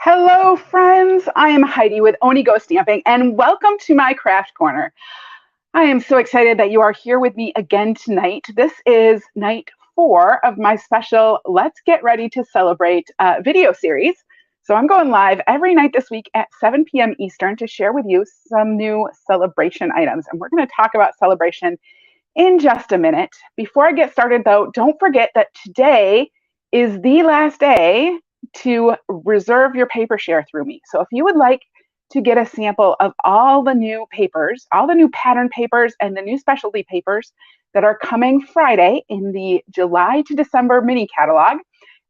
Hello, friends. I am Heidi with Onigo Stamping, and welcome to my craft corner. I am so excited that you are here with me again tonight. This is night 4 of my special Let's Get Ready to Celebrate video series. So I'm going live every night this week at 7 p.m. Eastern to share with you some new celebration items. And we're going to talk about celebration in just a minute. Before I get started, though, don't forget that today is the last day to reserve your paper share through me. So if you would like to get a sample of all the new papers, all the new pattern papers and the new specialty papers that are coming Friday in the July to December mini catalog,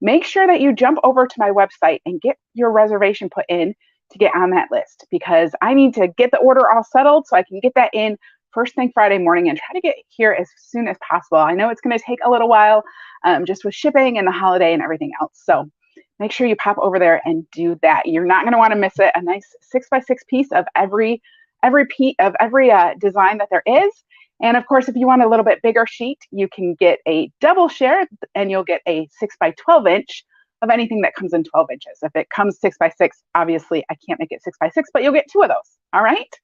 make sure that you jump over to my website and get your reservation put in to get on that list, because I need to get the order all settled so I can get that in first thing Friday morning and try to get here as soon as possible. I know it's going to take a little while just with shipping and the holiday and everything else. So make sure you pop over there and do that. You're not going to want to miss it. A nice 6x6 piece of every design that there is. And of course, if you want a little bit bigger sheet, you can get a double share and you'll get a 6x12 inch of anything that comes in 12 inches. If it comes 6x6, obviously I can't make it 6x6, but you'll get 2 of those. All right.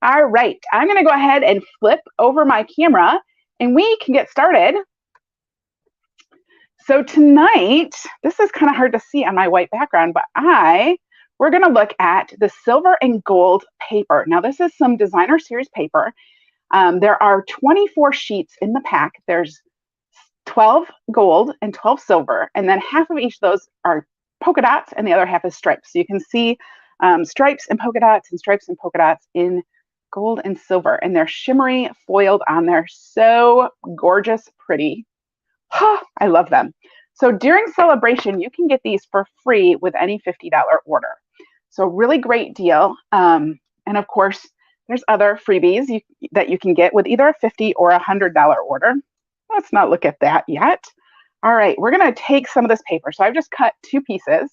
All right. I'm going to go ahead and flip over my camera and we can get started. So tonight, this is kind of hard to see on my white background, but we're going to look at the silver and gold paper. Now, this is some designer series paper. There are 24 sheets in the pack. There's 12 gold and 12 silver, and then half of each of those are polka dots and the other half is stripes. So you can see stripes and polka dots and stripes and polka dots in gold and silver, and they're shimmery foiled on there. So gorgeous, pretty. I love them. So during celebration, you can get these for free with any $50 order. So really great deal. And of course, there's other freebies that you can get with either a $50 or a $100 order. Let's not look at that yet. All right, we're going to take some of this paper. So I've just cut 2 pieces.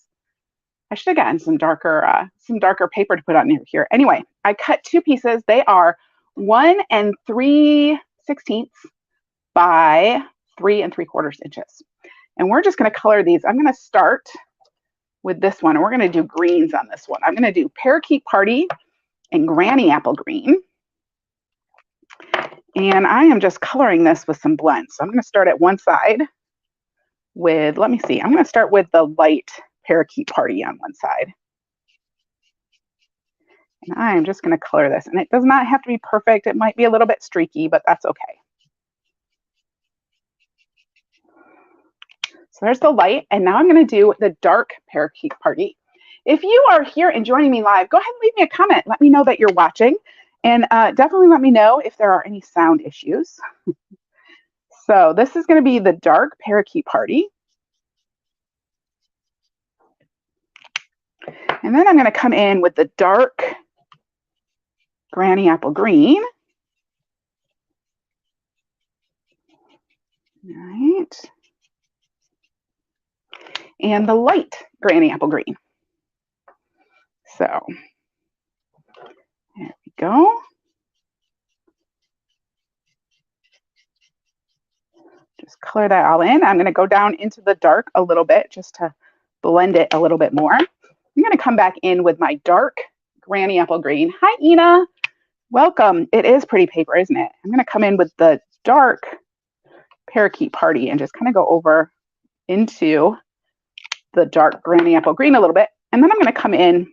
I should have gotten some darker paper to put on here. Anyway, I cut 2 pieces. They are 1 3/16 by 3 3/4 inches. And we're just going to color these. I'm going to start with this one. And we're going to do greens on this one. I'm going to do Parakeet Party and Granny Apple Green. And I am just coloring this with some blends. So I'm going to start at one side with, let me see, I'm going to start with the light Parakeet Party on one side. And I am just going to color this. And it does not have to be perfect. It might be a little bit streaky, but that's okay. So there's the light, and now I'm going to do the dark Parakeet Party. If you are here and joining me live, go ahead and leave me a comment. Let me know that you're watching, and definitely let me know if there are any sound issues. So this is going to be the dark Parakeet Party. And then I'm going to come in with the dark Granny Apple Green. All right. And the light Granny Apple Green. So there we go. Just color that all in. I'm going to go down into the dark a little bit just to blend it a little bit more. I'm going to come back in with my dark Granny Apple Green. Hi, Ina. Welcome. It is pretty paper, isn't it? I'm going to come in with the dark Parakeet Party and just kind of go over into the dark Granny Apple Green a little bit. And then I'm going to come in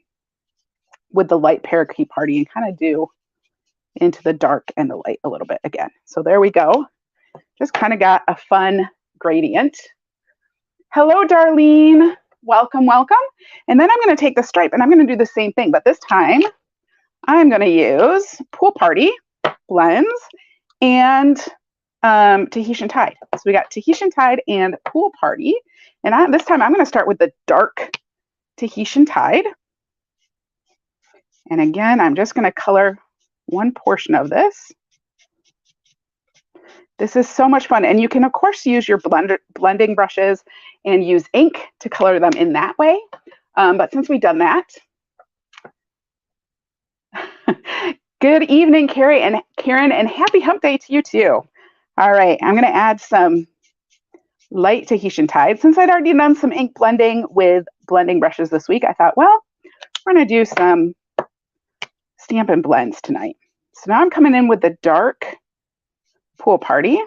with the light Parakeet Party and kind of do into the dark and the light a little bit again. So there we go. Just kind of got a fun gradient. Hello, Darlene. Welcome, welcome. And then I'm going to take the stripe and I'm going to do the same thing, but this time I'm going to use Pool Party blends and Tahitian Tide. So we got Tahitian Tide and Pool Party. And this time I'm going to start with the dark Tahitian Tide. And again, I'm just going to color one portion of this. This is so much fun. And you can, of course, use your blending brushes and use ink to color them in that way. But since we've done that, good evening, Carrie and Karen, and happy hump day to you too. All right, I'm going to add some light Tahitian Tide. Since I'd already done some ink blending with blending brushes this week, I thought, well, we're going to do some Stampin' Blends tonight. So now I'm coming in with the dark Pool Party.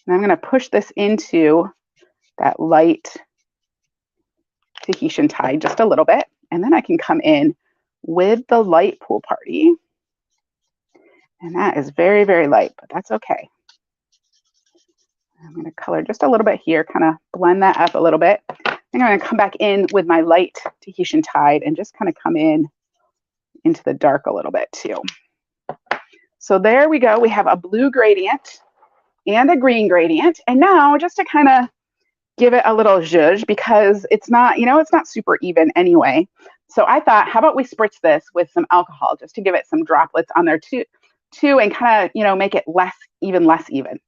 And I'm going to push this into that light Tahitian Tide just a little bit. And then I can come in with the light Pool Party. And that is very, very light, but that's okay. I'm going to color just a little bit here, kind of blend that up a little bit. I'm going to come back in with my light Tahitian Tide and just kind of come in into the dark a little bit too. So there we go. We have a blue gradient and a green gradient. And now just to kind of give it a little zhuzh, because it's not, you know, it's not super even anyway. So I thought, how about we spritz this with some alcohol just to give it some droplets on there too and kind of, you know, make it less even.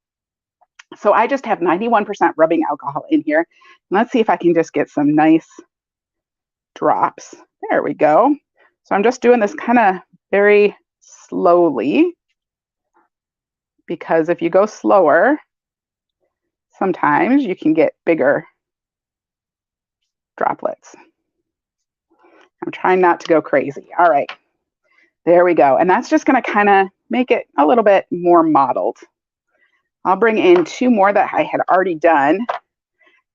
So I just have 91% rubbing alcohol in here. Let's see if I can just get some nice drops. There we go. So I'm just doing this kind of very slowly, because if you go slower, sometimes you can get bigger droplets. I'm trying not to go crazy. All right, there we go. And that's just going to kind of make it a little bit more modeled. I'll bring in 2 more that I had already done.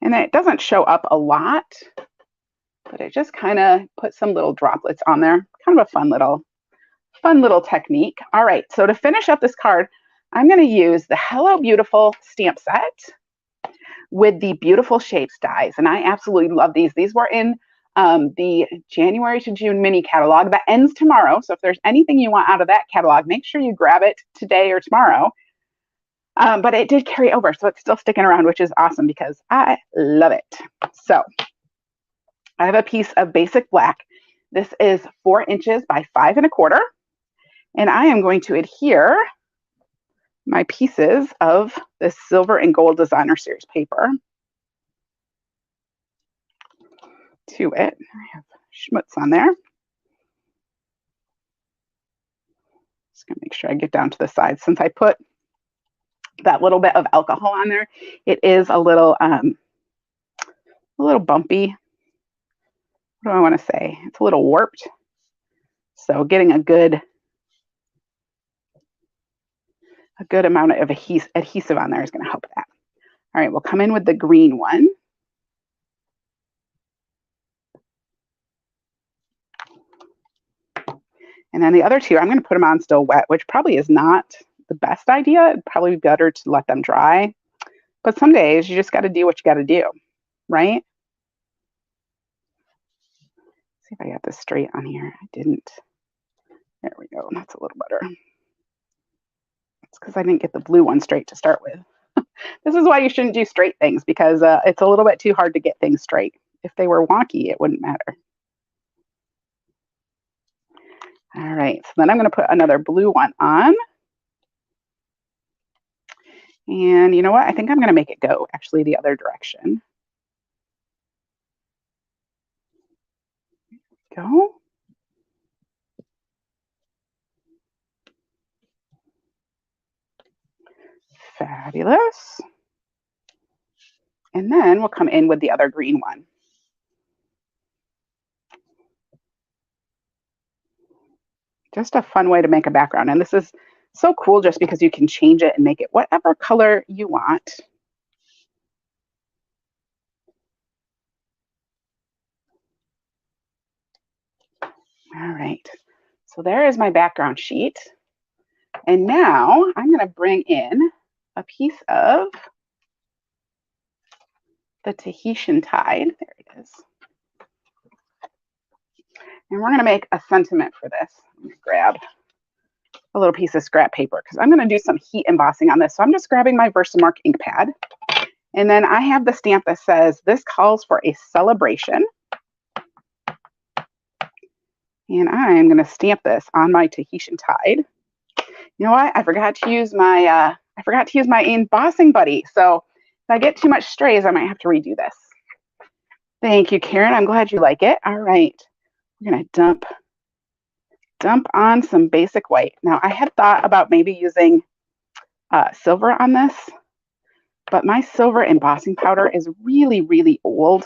And it doesn't show up a lot, but it just kind of puts some little droplets on there. Kind of a fun little technique. All right, so to finish up this card, I'm going to use the Hello Beautiful stamp set with the Beautiful Shapes dies. And I absolutely love these. These were in the January to June mini catalog that ends tomorrow. So if there's anything you want out of that catalog, make sure you grab it today or tomorrow. But it did carry over, so it's still sticking around, which is awesome because I love it. So I have a piece of basic black. This is 4 inches by 5 1/4. And I am going to adhere my pieces of this Silver and Gold Designer Series paper to it. I have schmutz on there. Just gonna make sure I get down to the side. Since I put that little bit of alcohol on there, it is a little bumpy. What do I want to say? It's a little warped. So getting a good amount of adhesive on there is going to help that. All right, we'll come in with the green one. And then the other 2, I'm going to put them on still wet, which probably is not the best idea. It'd probably be better to let them dry. But some days you just got to do what you got to do, right? See if I got this straight on here. I didn't. There we go. That's a little better. It's because I didn't get the blue one straight to start with. This is why you shouldn't do straight things, because it's a little bit too hard to get things straight. If they were wonky, it wouldn't matter. All right, so then I'm going to put another blue one on. And you know what? I think I'm going to make it go actually the other direction. Go. Fabulous. And then we'll come in with the other green one. Just a fun way to make a background. And this is so cool just because you can change it and make it whatever color you want. All right, so there is my background sheet. And now I'm going to bring in a piece of the Tahitian Tide. There it is. And we're going to make a sentiment for this. I'm going to grab a little piece of scrap paper because I'm going to do some heat embossing on this. So I'm just grabbing my Versamark ink pad. And then I have the stamp that says, "This calls for a celebration." And I'm going to stamp this on my Tahitian Tide. You know what? I forgot to use my embossing buddy. So if I get too much strays, I might have to redo this. Thank you, Karen. I'm glad you like it. All right. We're going to dump on some basic white. Now, I had thought about maybe using silver on this, but my silver embossing powder is really, really old.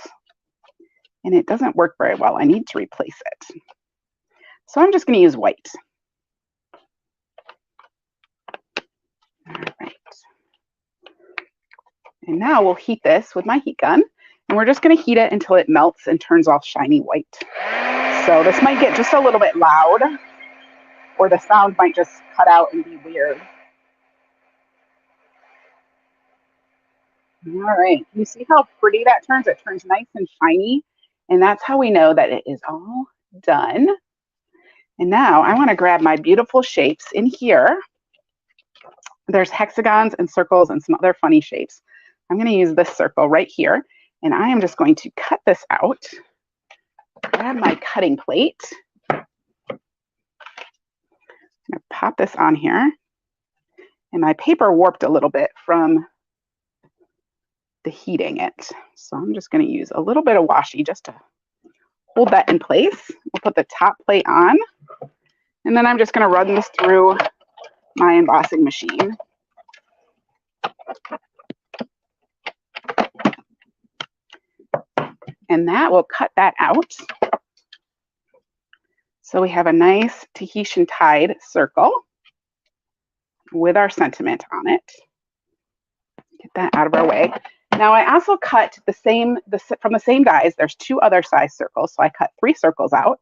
and it doesn't work very well. I need to replace it. So I'm just going to use white. All right. And now we'll heat this with my heat gun, and we're just going to heat it until it melts and turns all shiny white. So this might get just a little bit loud, or the sound might just cut out and be weird. All right, you see how pretty that turns? It turns nice and shiny, and that's how we know that it is all done. And now I want to grab my beautiful shapes in here. There's hexagons and circles and some other funny shapes. I'm going to use this circle right here, and I am just going to cut this out. Grab my cutting plate. I'm going to pop this on here. And my paper warped a little bit from the heating it. So I'm just going to use a little bit of washi just to hold that in place. We'll put the top plate on, and then I'm just going to run this through my embossing machine. And that will cut that out. So we have a nice Tahitian tied circle with our sentiment on it. Get that out of our way. Now I also cut from the same dies. There's 2 other size circles, so I cut 3 circles out.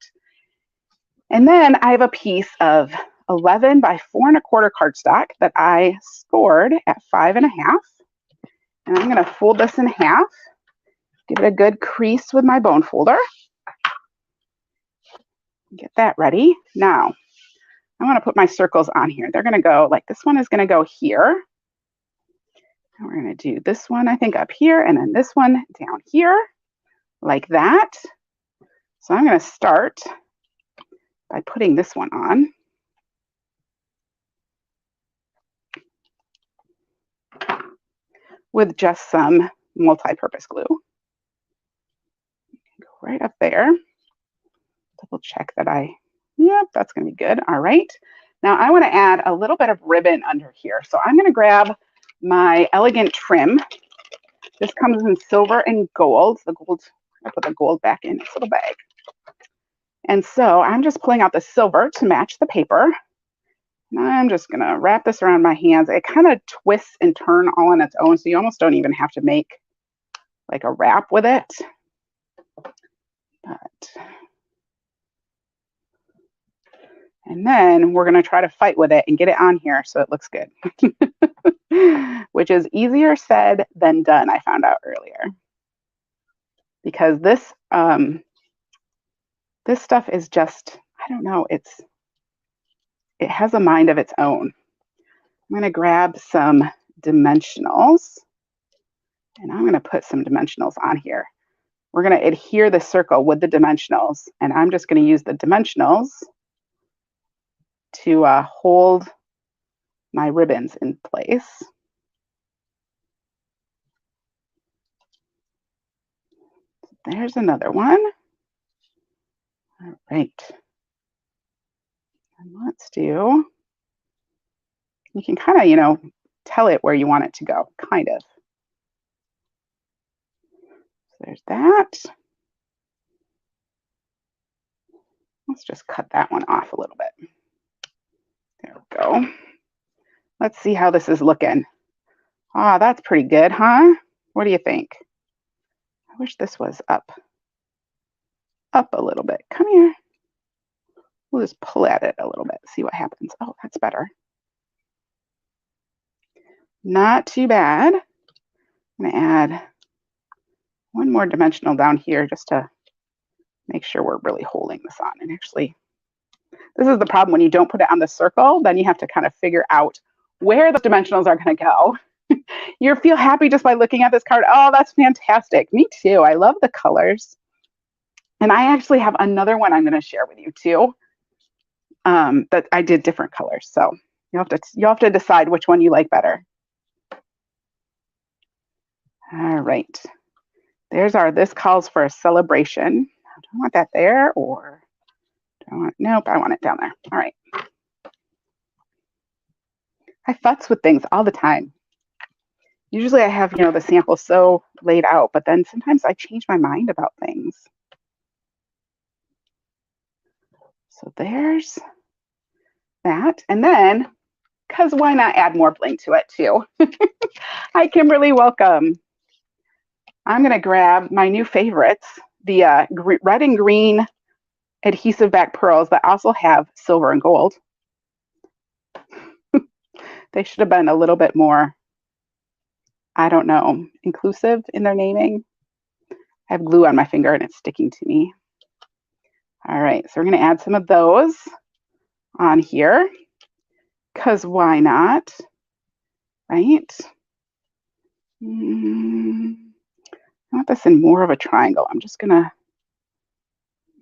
And then I have a piece of 11 by 4 1/4 cardstock that I scored at 5 1/2. And I'm going to fold this in half. Give it a good crease with my bone folder. Get that ready. Now, I want to put my circles on here. They're going to go, like this one is going to go here. And we're going to do this one, I think, up here, and then this one down here, like that. So I'm going to start by putting this one on. With just some multi-purpose glue. Go right up there. Double check that yep, that's going to be good. All right. Now I want to add a little bit of ribbon under here. So I'm going to grab my elegant trim. This comes in silver and gold. I put the gold back in its little bag. And so I'm just pulling out the silver to match the paper. And I'm just going to wrap this around my hands. It kind of twists and turns all on its own, so you almost don't even have to make like a wrap with it. And then we're going to try to fight with it and get it on here so it looks good. Which is easier said than done, I found out earlier. Because this stuff is just, I don't know, it has a mind of its own. I'm going to grab some dimensionals, and I'm going to put some dimensionals on here. We're going to adhere the circle with the dimensionals, and I'm just going to use the dimensionals to hold my ribbons in place. There's another one. All right. And let's do, you can kind of, tell it where you want it to go, kind of. So there's that. Let's just cut that one off a little bit. There we go. Let's see how this is looking. Ah, that's pretty good, huh? What do you think? I wish this was up a little bit. Come here. We'll just pull at it a little bit, see what happens. Oh, that's better. Not too bad. I'm going to add one more dimensional down here just to make sure we're really holding this on. And actually, this is the problem when you don't put it on the circle, then you have to kind of figure out where the dimensionals are going to go. You feel happy just by looking at this card. Oh, that's fantastic. Me too. I love the colors. And I actually have another one I'm going to share with you too, that I did different colors. So you'll have to decide which one you like better. All right. This calls for a celebration. Do I want that there or nope, I want it down there. All right. I futz with things all the time. Usually I have, the sample so laid out, but then sometimes I change my mind about things. So there's that. And then, because why not add more bling to it too? Hi, Kimberly, welcome. I'm going to grab my new favorites, the red and green adhesive back pearls that also have silver and gold. They should have been a little bit more, I don't know, inclusive in their naming. I have glue on my finger and it's sticking to me. All right, so we're going to add some of those on here, because why not, right? I want this in more of a triangle. I'm just going to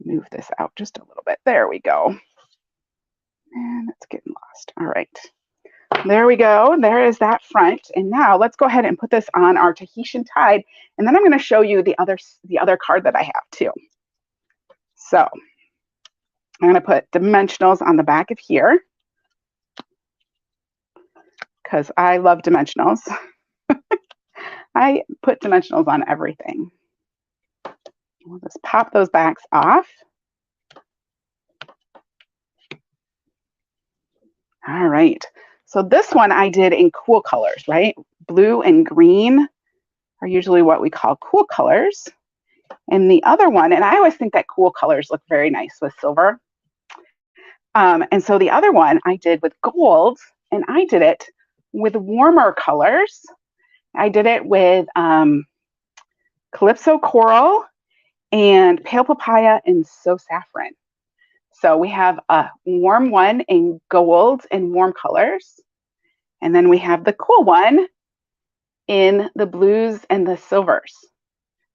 move this out just a little bit. There we go. And it's getting lost. All right. There we go. There is that front. And now let's go ahead and put this on our Tahitian tide. And then I'm going to show you the other card that I have too. So I'm going to put dimensionals on the back of here, because I love dimensionals. I put dimensionals on everything. We'll just pop those backs off. All right. So this one I did in cool colors, right? Blue and green are usually what we call cool colors. And the other one, and I always think that cool colors look very nice with silver. And so the other one I did with gold, and I did it with warmer colors. I did it with Calypso Coral and Pale Papaya and So Saffron. So we have a warm one in gold and warm colors. And then we have the cool one in the blues and the silvers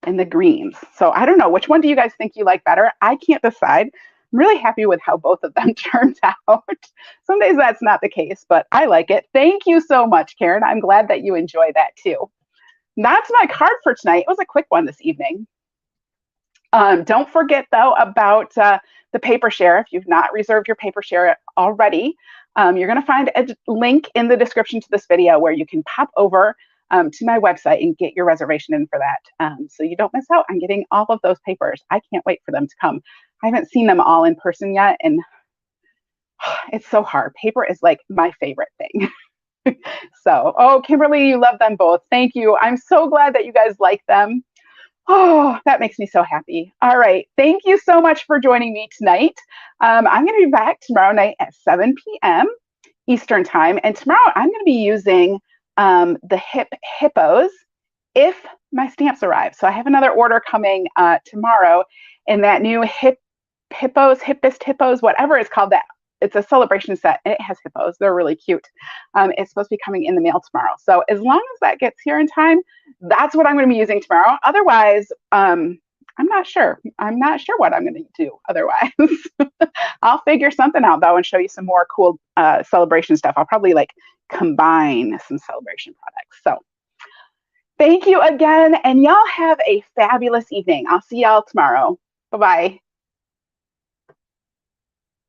and the greens. So I don't know, which one do you guys think you like better? I can't decide. I'm really happy with how both of them turned out. Some days that's not the case, but I like it. Thank you so much, Karen. I'm glad that you enjoy that too. That's my card for tonight. It was a quick one this evening. Don't forget, though, about the paper share. If you've not reserved your paper share already, you're going to find a link in the description to this video where you can pop over to my website and get your reservation in for that, so you don't miss out on getting all of those papers. I can't wait for them to come. I haven't seen them all in person yet, and it's so hard. Paper is like my favorite thing. So, oh, Kimberly, you love them both. Thank you. I'm so glad that you guys like them. Oh, that makes me so happy. All right. Thank you so much for joining me tonight. I'm going to be back tomorrow night at 7 p.m. Eastern time. And tomorrow I'm going to be using the hippos if my stamps arrive. So I have another order coming tomorrow, and that new hippos, whatever it's called, that it's a celebration set, and it has hippos. They're really cute. It's supposed to be coming in the mail tomorrow. So as long as that gets here in time, that's what I'm going to be using tomorrow. Otherwise, I'm not sure. I'm not sure what I'm going to do otherwise. I'll figure something out, though, and show you some more cool celebration stuff. I'll probably like combine some celebration products. So thank you again, and y'all have a fabulous evening. I'll see y'all tomorrow. Bye-bye.